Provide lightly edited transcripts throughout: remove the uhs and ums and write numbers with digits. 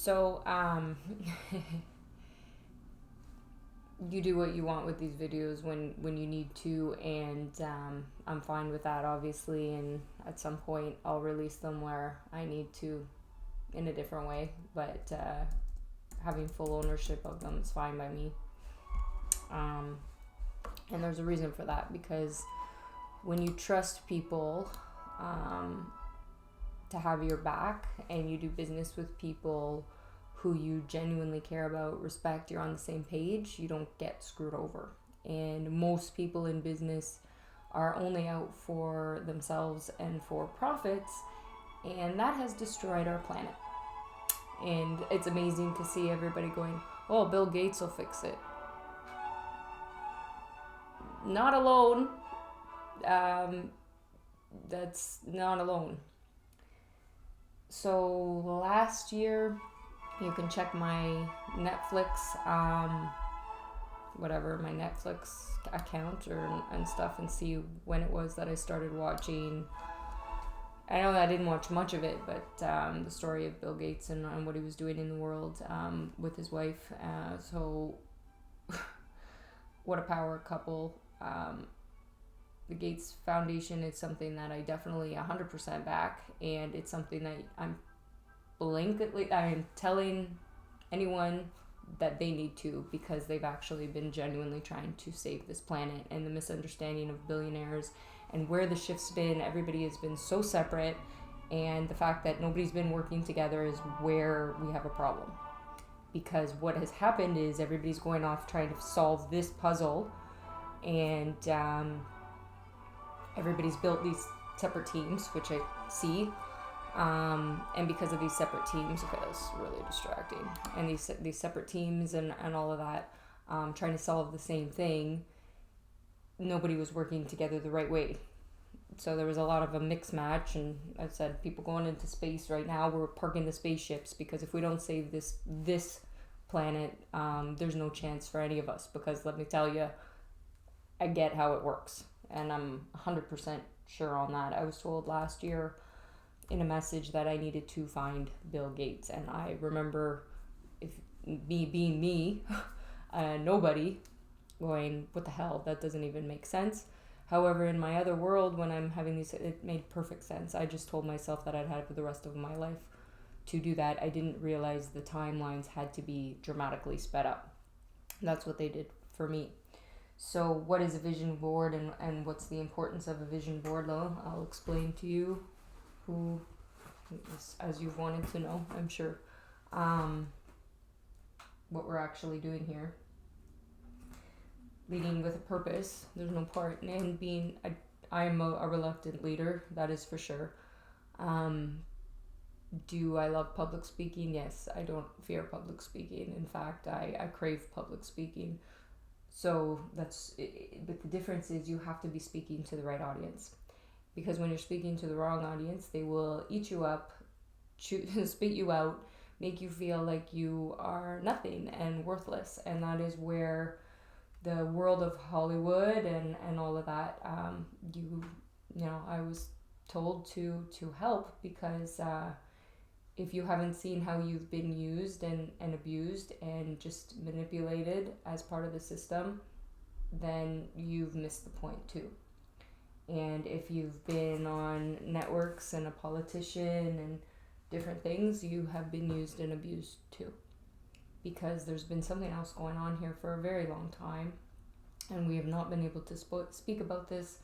So, you do what you want with these videos when you need to, and I'm fine with that, obviously. And at some point, I'll release them where I need to in a different way. But having full ownership of them is fine by me. And there's a reason for that, because when you trust people to have your back, and you do business with people who you genuinely care about, respect, you're on the same page, you don't get screwed over. And most people in business are only out for themselves and for profits, and that has destroyed our planet. And it's amazing to see everybody going, oh, Bill Gates will fix it. Not alone. That's not alone. So last year, you can check my Netflix, my Netflix account and stuff, and see when it was that I started watching. I know I didn't watch much of it, but the story of Bill Gates and what he was doing in the world with his wife. So what a power couple. The Gates Foundation is something that I definitely 100% back, and it's something that I'm telling anyone that they need to, because they've actually been genuinely trying to save this planet. And the misunderstanding of billionaires and where the shift's been, everybody has been so separate, and the fact that nobody's been working together is where we have a problem. Because what has happened is everybody's going off trying to solve this puzzle, and everybody's built these separate teams, which I see. And because of these separate teams, okay, that's really distracting. And these separate teams and all of that, trying to solve the same thing, nobody was working together the right way. So there was a lot of a mix match, and I said, people going into space right now, we're parking the spaceships, because if we don't save this planet, there's no chance for any of us. Because let me tell you, I get how it works, and I'm 100% sure on that. I was told last year in a message that I needed to find Bill Gates, and I remember, if me being me, nobody going, what the hell, that doesn't even make sense. However, in my other world, when I'm having these, it made perfect sense. I just told myself that I'd have for the rest of my life to do that. I didn't realize the timelines had to be dramatically sped up. That's what they did for me. So what is a vision board, and what's the importance of a vision board? Well, I'll explain to you, who, as you've wanted to know, I'm sure, what we're actually doing here. Leading with a purpose, there's no part in being, I'm a reluctant leader, that is for sure. Do I love public speaking? Yes, I don't fear public speaking. In fact, I crave public speaking. So that's it, but the difference is you have to be speaking to the right audience. Because when you're speaking to the wrong audience, they will eat you up, spit you out, make you feel like you are nothing and worthless. And that is where the world of Hollywood and all of that, I was told to help, because if you haven't seen how you've been used and abused and just manipulated as part of the system, then you've missed the point too. And if you've been on networks and a politician and different things, you have been used and abused too. Because there's been something else going on here for a very long time, and we have not been able to speak about this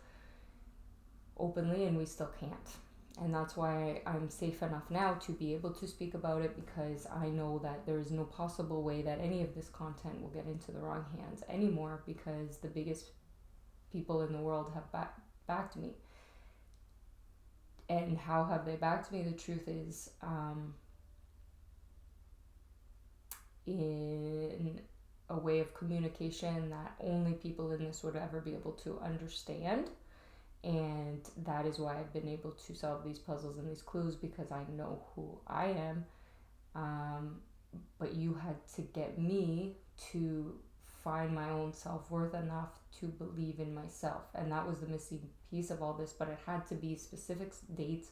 openly, and we still can't. And that's why I'm safe enough now to be able to speak about it, because I know that there is no possible way that any of this content will get into the wrong hands anymore, because the biggest people in the world have backed me. And how have they backed me? The truth is, in a way of communication that only people in this would ever be able to understand. And that is why I've been able to solve these puzzles and these clues, because I know who I am. But you had to get me to find my own self-worth enough to believe in myself. And that was the missing piece of all this, but it had to be specific dates,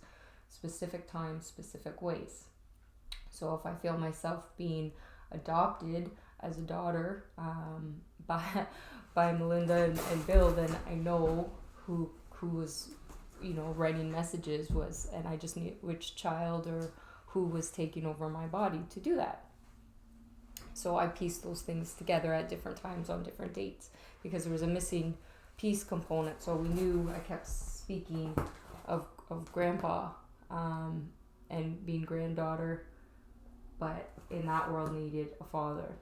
specific times, specific ways. So So if I feel myself being adopted as a daughter, by Melinda and Bill, then I know who was, writing messages was, and I just knew which child or who was taking over my body to do that. So I pieced those things together at different times on different dates because there was a missing piece component. So we knew I kept speaking of grandpa, and being granddaughter, but in that world needed a father.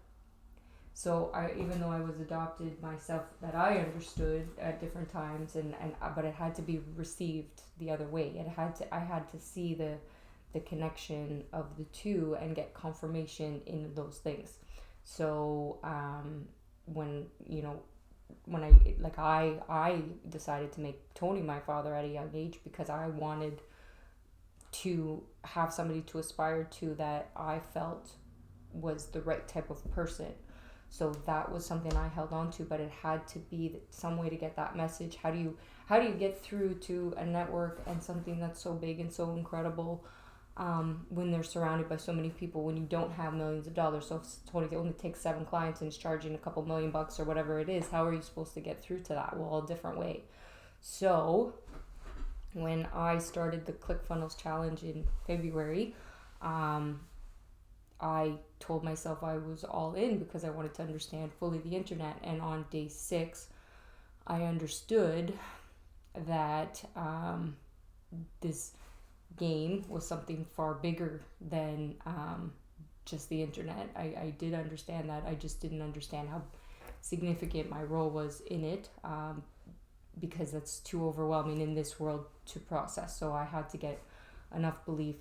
So even though I was adopted myself, that I understood at different times, but it had to be received the other way. I had to see the connection of the two and get confirmation in those things. So when I decided to make Tony my father at a young age because I wanted to have somebody to aspire to that I felt was the right type of person. So that was something I held on to, but it had to be some way to get that message. How do you get through to a network and something that's so big and so incredible, when they're surrounded by so many people, when you don't have millions of dollars? So if Tony only takes 7 clients and is charging a couple $1,000,000 or whatever it is, how are you supposed to get through to that? Well, a different way. So when I started the ClickFunnels Challenge in February, I told myself I was all in because I wanted to understand fully the internet. And on day 6, I understood that this game was something far bigger than just the internet. I did understand that. I just didn't understand how significant my role was in it, because that's too overwhelming in this world to process. So I had to get enough belief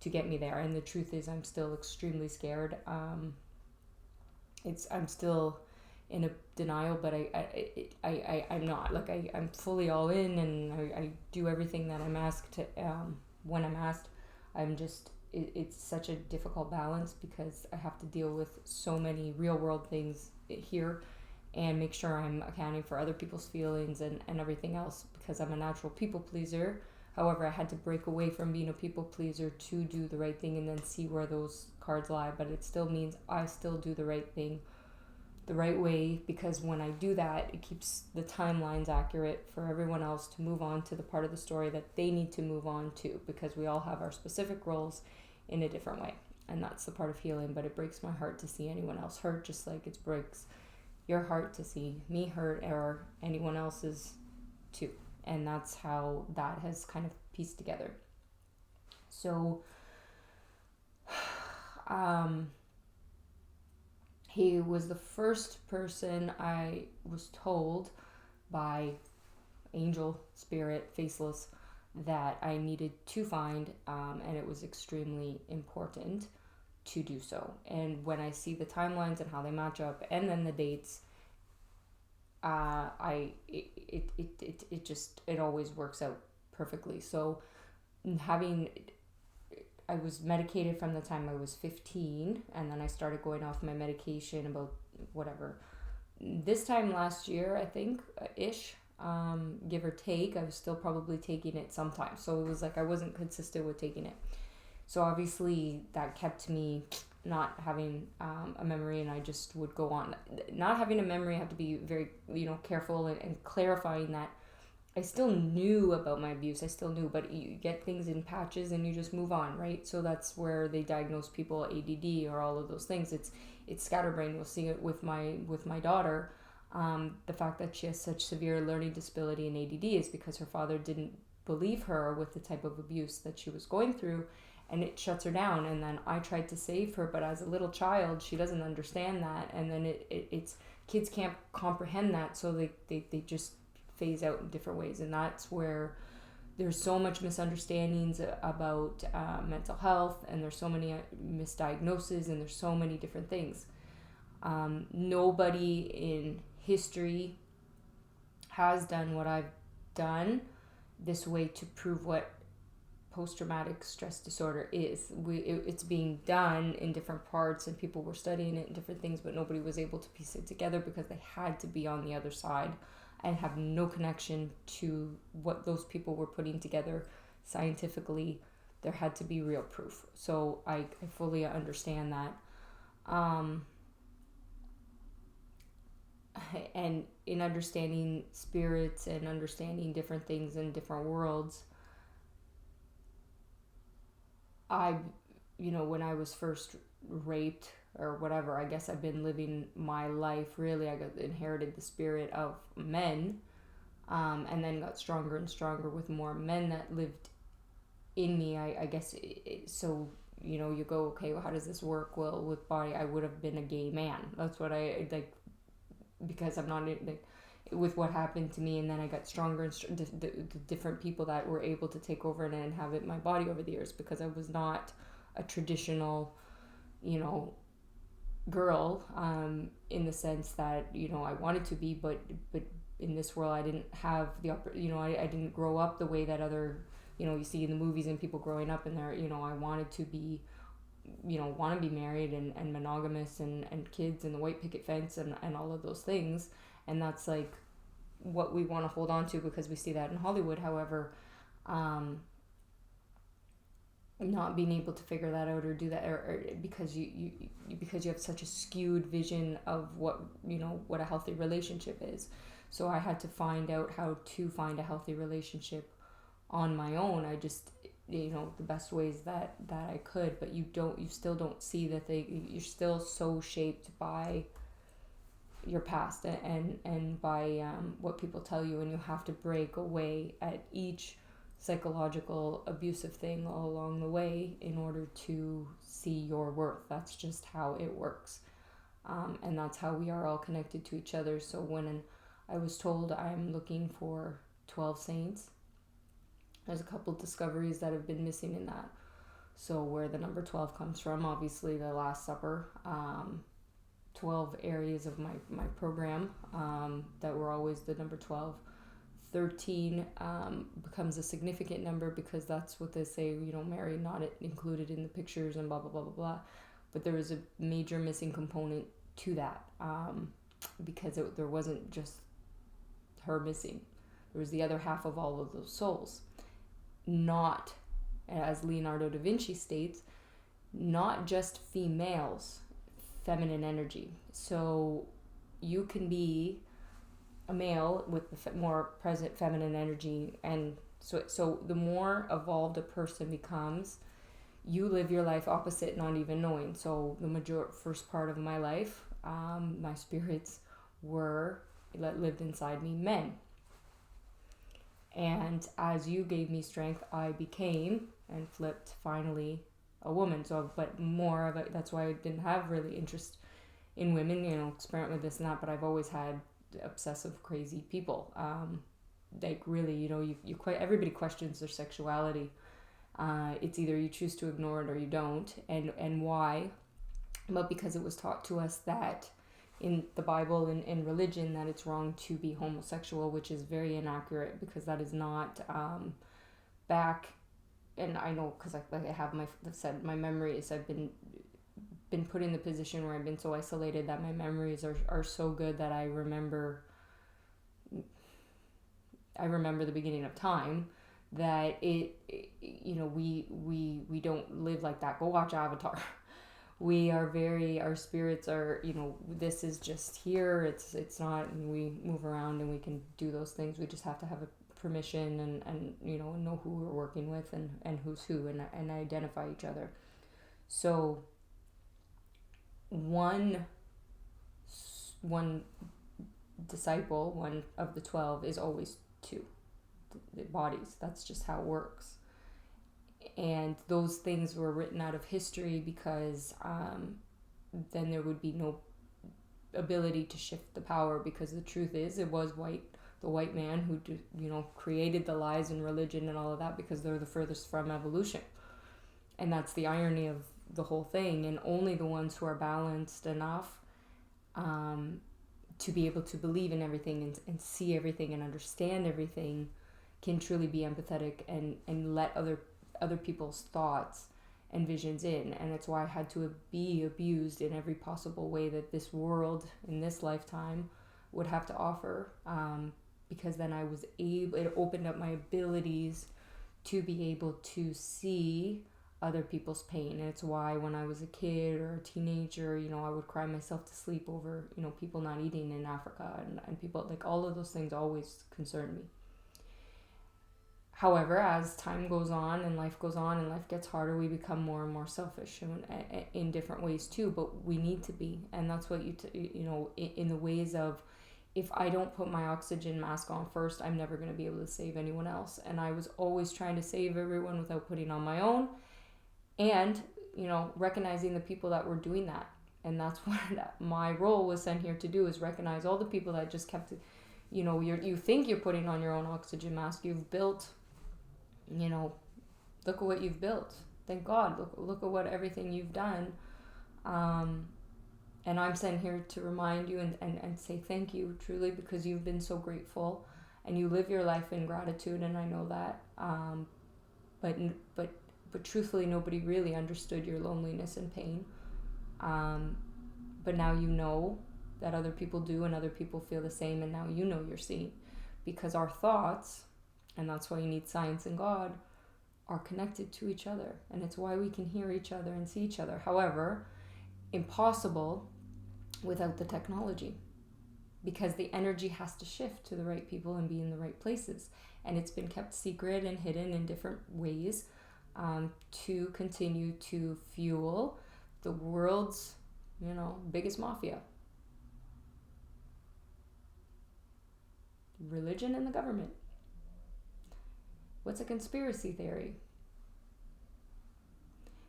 to get me there. And the truth is, I'm still extremely scared. I'm still in a denial, but I'm not. Like I'm fully all in, and I do everything that I'm asked to. When I'm asked, I'm just. It's such a difficult balance because I have to deal with so many real world things here, and make sure I'm accounting for other people's feelings and everything else, because I'm a natural people pleaser. However, I had to break away from being a people pleaser to do the right thing and then see where those cards lie. But it still means I still do the right thing the right way, because when I do that, it keeps the timelines accurate for everyone else to move on to the part of the story that they need to move on to, because we all have our specific roles in a different way. And that's the part of healing. But it breaks my heart to see anyone else hurt, just like it breaks your heart to see me hurt or anyone else's too. And that's how that has kind of pieced together. So he was the first person I was told by angel, spirit, faceless, that I needed to find, and it was extremely important to do so. And when I see the timelines and how they match up, and then the dates, it always works out perfectly. So I was medicated from the time I was 15, and then I started going off my medication about this time last year, I think, ish, give or take. I was still probably taking it sometimes, so it was like I wasn't consistent with taking it. So obviously that kept me not having a memory, and I just would go on. Not having a memory, I have to be very careful and clarifying that I still knew about my abuse. I still knew, but you get things in patches and you just move on, right? So that's where they diagnose people ADD or all of those things. It's scatterbrain. You'll see it with my daughter. The fact that she has such severe learning disability and ADD is because her father didn't believe her with the type of abuse that she was going through, and it shuts her down. And then I tried to save her, but as a little child, she doesn't understand that, and then it's kids can't comprehend that, so they just phase out in different ways. And that's where there's so much misunderstandings about mental health, and there's so many misdiagnoses, and there's so many different things. Nobody in history has done what I've done this way to prove what post-traumatic stress disorder is. It's being done in different parts, and people were studying it in different things, but nobody was able to piece it together because they had to be on the other side and have no connection to what those people were putting together scientifically there had to be real proof. So I fully understand that. Um, and in understanding spirits and understanding different things in different worlds, I, when I was first raped or whatever, I guess I've been living my life really. I got inherited the spirit of men, and then got stronger and stronger with more men that lived in me. I guess so. You go, okay, well, how does this work? Well, with body, I would have been a gay man. That's what I like, because I'm not like with what happened to me, and then I got stronger and the different people that were able to take over and inhabit my body over the years, because I was not a traditional, girl, in the sense that I wanted to be, but in this world I didn't have the I didn't grow up the way that other you see in the movies and people growing up in there. I wanted to be want to be married and monogamous and kids and the white picket fence and all of those things, and that's like what we want to hold on to because we see that in Hollywood. However, not being able to figure that out or do that, or because you have such a skewed vision of what a healthy relationship is. So I had to find out how to find a healthy relationship on my own. I just the best ways that I could, but you still don't see that you're still so shaped by your past and by what people tell you, and you have to break away at each psychological abusive thing all along the way in order to see your worth. That's just how it works, and that's how we are all connected to each other. So when I was told I'm looking for 12 saints, there's a couple discoveries that have been missing in that. So where the number 12 comes from, obviously the Last Supper, 12 areas of my program that were always the number 12. 13 becomes a significant number because that's what they say, Mary not included in the pictures and blah, blah, blah, blah, blah. But there was a major missing component to that, because there wasn't just her missing. There was the other half of all of those souls. Not, as Leonardo da Vinci states, not just females, feminine energy. So you can be a male with the more present feminine energy, and so the more evolved a person becomes, you live your life opposite, not even knowing. So the first part of my life, my spirits lived inside me, men. And as you gave me strength, I became and flipped finally a woman. So, but more of it, that's why I didn't have really interest in women, experiment with this and that, but I've always had obsessive, crazy people. Like really, you everybody questions their sexuality. It's either you choose to ignore it or you don't. And why? But because it was taught to us that in the Bible and in religion that it's wrong to be homosexual, which is very inaccurate, because that is not back. And I know because I have my memories. I've been put in the position where I've been so isolated that my memories are so good that I remember the beginning of time, that we don't live like that. Go watch Avatar. Our spirits are, this is just here. It's not, and we move around and we can do those things. We just have to have a permission and know who we're working with and who's who, and identify each other. So one disciple, one of the 12, is always two the bodies. That's just how it works. And those things were written out of history because then there would be no ability to shift the power, because the truth is it was the white man who created the lies and religion and all of that, because they're the furthest from evolution. And that's the irony of the whole thing. And only the ones who are balanced enough to be able to believe in everything and see everything and understand everything can truly be empathetic and let other people's thoughts and visions in. And it's why I had to be abused in every possible way that this world in this lifetime would have to offer, because then it opened up my abilities to be able to see other people's pain. And it's why when I was a kid or a teenager, I would cry myself to sleep over, people not eating in Africa, and people, like, all of those things always concerned me. However, as time goes on and life goes on and life gets harder, we become more and more selfish in different ways too, but we need to be. And that's what in the ways of, if I don't put my oxygen mask on first, I'm never going to be able to save anyone else. And I was always trying to save everyone without putting on my own, and recognizing the people that were doing that. And that's what my role was sent here to do, is recognize all the people that just kept, you think you're putting on your own oxygen mask. You've built, look at what you've built. Thank God. Look at what everything you've done. And I'm sent here to remind you and say thank you, truly, because you've been so grateful and you live your life in gratitude, and I know that. But truthfully, nobody really understood your loneliness and pain. But now you know that other people do, and other people feel the same, and now you're seen. Because our thoughts, and that's why you need science and God, are connected to each other. And it's why we can hear each other and see each other. However, impossible without the technology, because the energy has to shift to the right people and be in the right places. And it's been kept secret and hidden in different ways, to continue to fuel the world's, biggest mafia. Religion and the government. What's a conspiracy theory?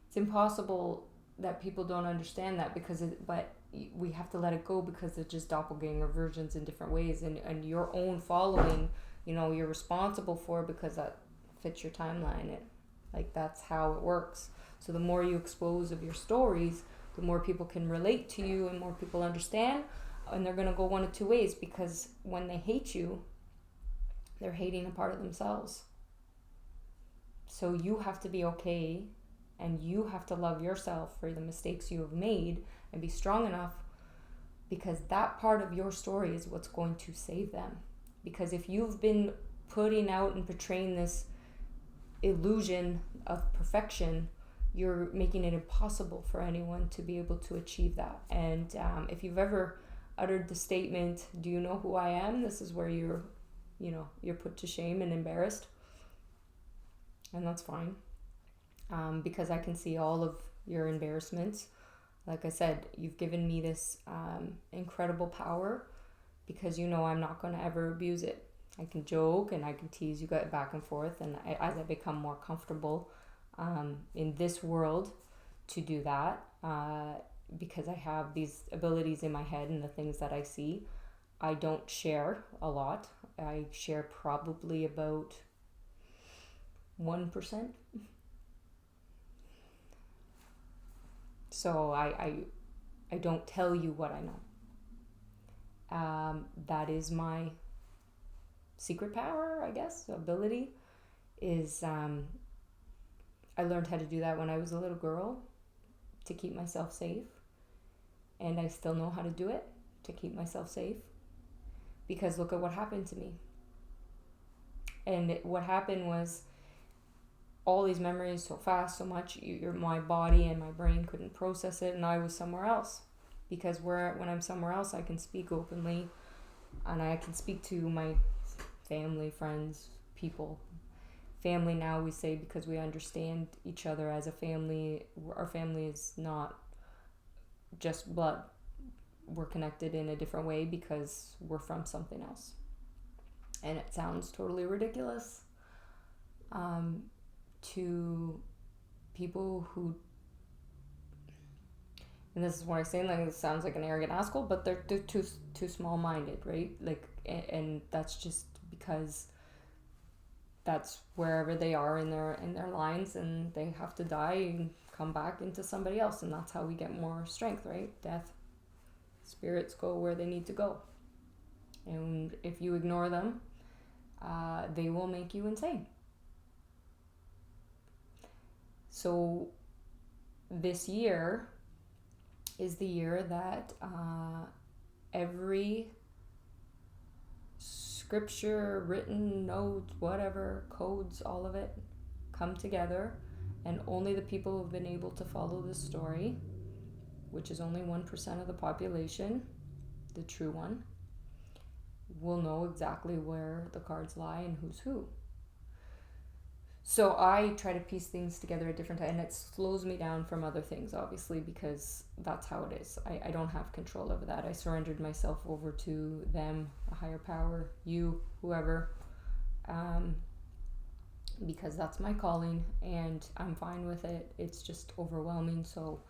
It's impossible that people don't understand that, but we have to let it go, because it's just doppelganger versions in different ways, and your own following, you're responsible for, because that fits your timeline. That's how it works. So the more you expose of your stories, the more people can relate to you, and more people understand, and they're going to go one of two ways, because when they hate you, they're hating a part of themselves. So you have to be okay, and you have to love yourself for the mistakes you have made, and be strong enough, because that part of your story is what's going to save them. Because if you've been putting out and portraying this illusion of perfection, you're making it impossible for anyone to be able to achieve that. And if you've ever uttered the statement, "Do you know who I am?" This is where you're put to shame and embarrassed. And that's fine, because I can see all of your embarrassments. Like I said, you've given me this incredible power, because I'm not going to ever abuse it. I can joke and I can tease you guys back and forth, and as I become more comfortable in this world to do that, because I have these abilities in my head and the things that I see, I don't share a lot. I share probably about 1%. So I don't tell you what I know. That is my secret power, I guess, ability, is I learned how to do that when I was a little girl, to keep myself safe. And I still know how to do it, to keep myself safe. Because look at what happened to me. And what happened was, all these memories so fast, so much, my body and my brain couldn't process it, and I was somewhere else. Because when I'm somewhere else, I can speak openly, and I can speak to my family, friends, people. Family now we say, because we understand each other as a family. Our family is not just blood. We're connected in a different way, because we're from something else. And it sounds totally ridiculous to people who, and this is what I say, like, it sounds like an arrogant asshole, but they're too small-minded, right? Like, and that's just because that's wherever they are in their lines, and they have to die and come back into somebody else, and that's how we get more strength, right? Death. Spirits go where they need to go, and if you ignore them, they will make you insane. So this year is the year that every scripture, written notes, whatever, codes, all of it, come together, and only the people who've been able to follow this story, which is only 1% of the population, the true one, will know exactly where the cards lie and who's who. So I try to piece things together at different times, and it slows me down from other things, obviously, because that's how it is. I don't have control over that. I surrendered myself over to them, a higher power, you, whoever, because that's my calling, and I'm fine with it. It's just overwhelming, so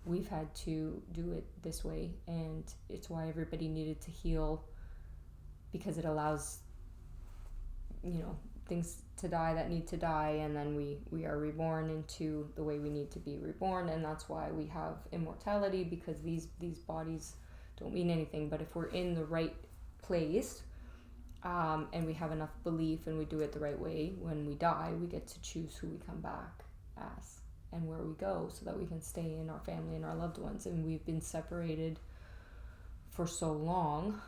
we've had to do it this way, and it's why everybody needed to heal, because it allows, things to die that need to die, and then we are reborn into the way we need to be reborn. And that's why we have immortality, because these bodies don't mean anything. But if we're in the right place, and we have enough belief and we do it the right way, when we die, we get to choose who we come back as and where we go, so that we can stay in our family and our loved ones. And we've been separated for so long,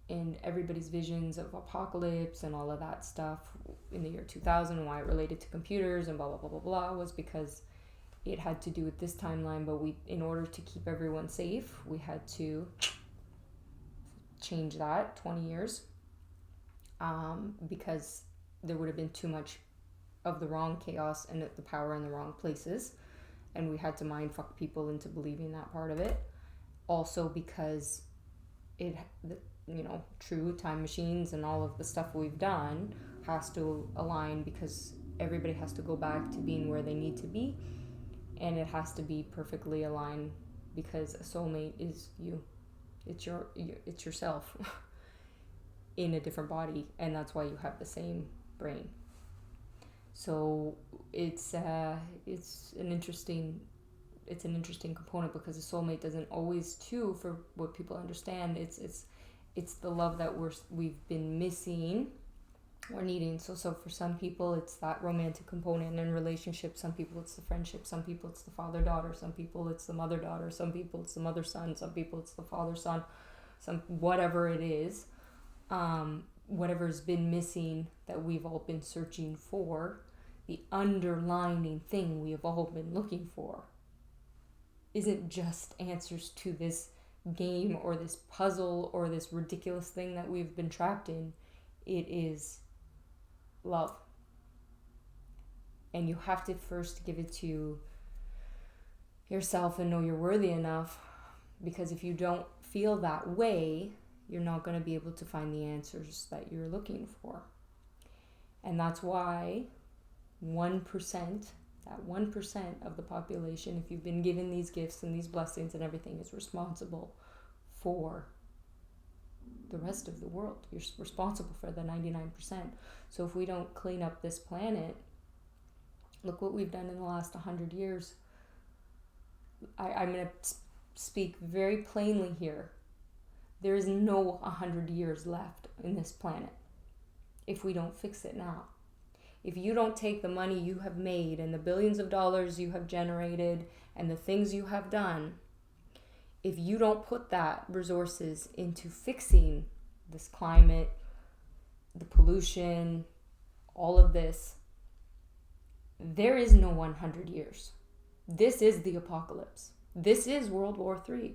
in everybody's visions of apocalypse and all of that stuff in the year 2000, and why it related to computers and blah blah blah blah blah, was because it had to do with this timeline. But in order to keep everyone safe, we had to change that 20 years, because there would have been too much of the wrong chaos and the power in the wrong places, and we had to mind fuck people into believing that part of it. Also because true time machines and all of the stuff we've done has to align, because everybody has to go back to being where they need to be, and it has to be perfectly aligned, because a soulmate is you. It's yourself in a different body, and that's why you have the same brain. So it's an interesting component, because a soulmate doesn't always, too, for what people understand, it's the love that we've been missing or needing. So for some people it's that romantic component in relationships. Some people it's the friendship. Some people it's the father-daughter. Some people it's the mother-daughter. Some people it's the mother-son. Some people it's the father-son. Whatever it is, whatever's been missing that we've all been searching for, the underlining thing we have all been looking for isn't just answers to this game or this puzzle or this ridiculous thing that we've been trapped in. It is love. And you have to first give it to yourself and know you're worthy enough, because if you don't feel that way, you're not going to be able to find the answers that you're looking for. And that's why 1%, that 1% of the population, if you've been given these gifts and these blessings and everything, is responsible for the rest of the world. You're responsible for the 99%. So if we don't clean up this planet, look what we've done in the last 100 years. I'm going to speak very plainly here. There is no 100 years left in this planet if we don't fix it now. If you don't take the money you have made and the billions of dollars you have generated and the things you have done, if you don't put that resources into fixing this climate, the pollution, all of this, there is no 100 years. This is the apocalypse. This is World War III.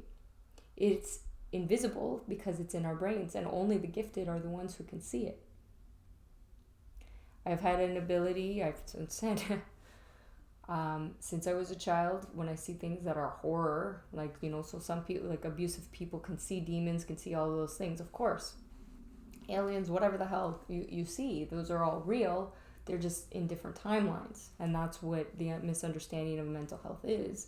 It's invisible because it's in our brains, and only the gifted are the ones who can see it. I've had an ability, I've said, since I was a child, when I see things that are horror, so some people, like abusive people, can see demons, can see all of those things, of course. Aliens, whatever the hell you see, those are all real. They're just in different timelines. And that's what the misunderstanding of mental health is.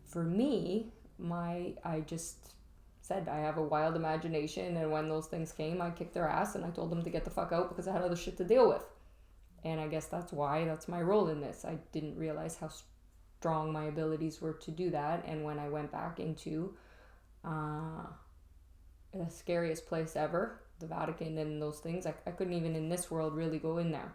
For me, I just said I have a wild imagination, and when those things came, I kicked their ass and I told them to get the fuck out because I had other shit to deal with. And I guess that's my role in this. I didn't realize how strong my abilities were to do that. And when I went back into the scariest place ever, the Vatican and those things, I couldn't even in this world really go in there,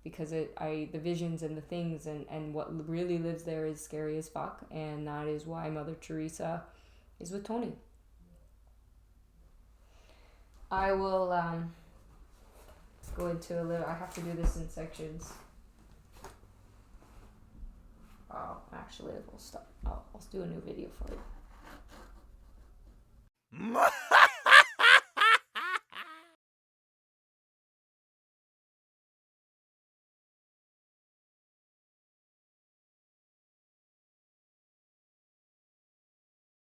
because the visions and the things and what really lives there is scary as fuck. And that is why Mother Teresa is with Tony. I will go into a little. I have to do this in sections. Actually, we'll stop. I'll do a new video for it.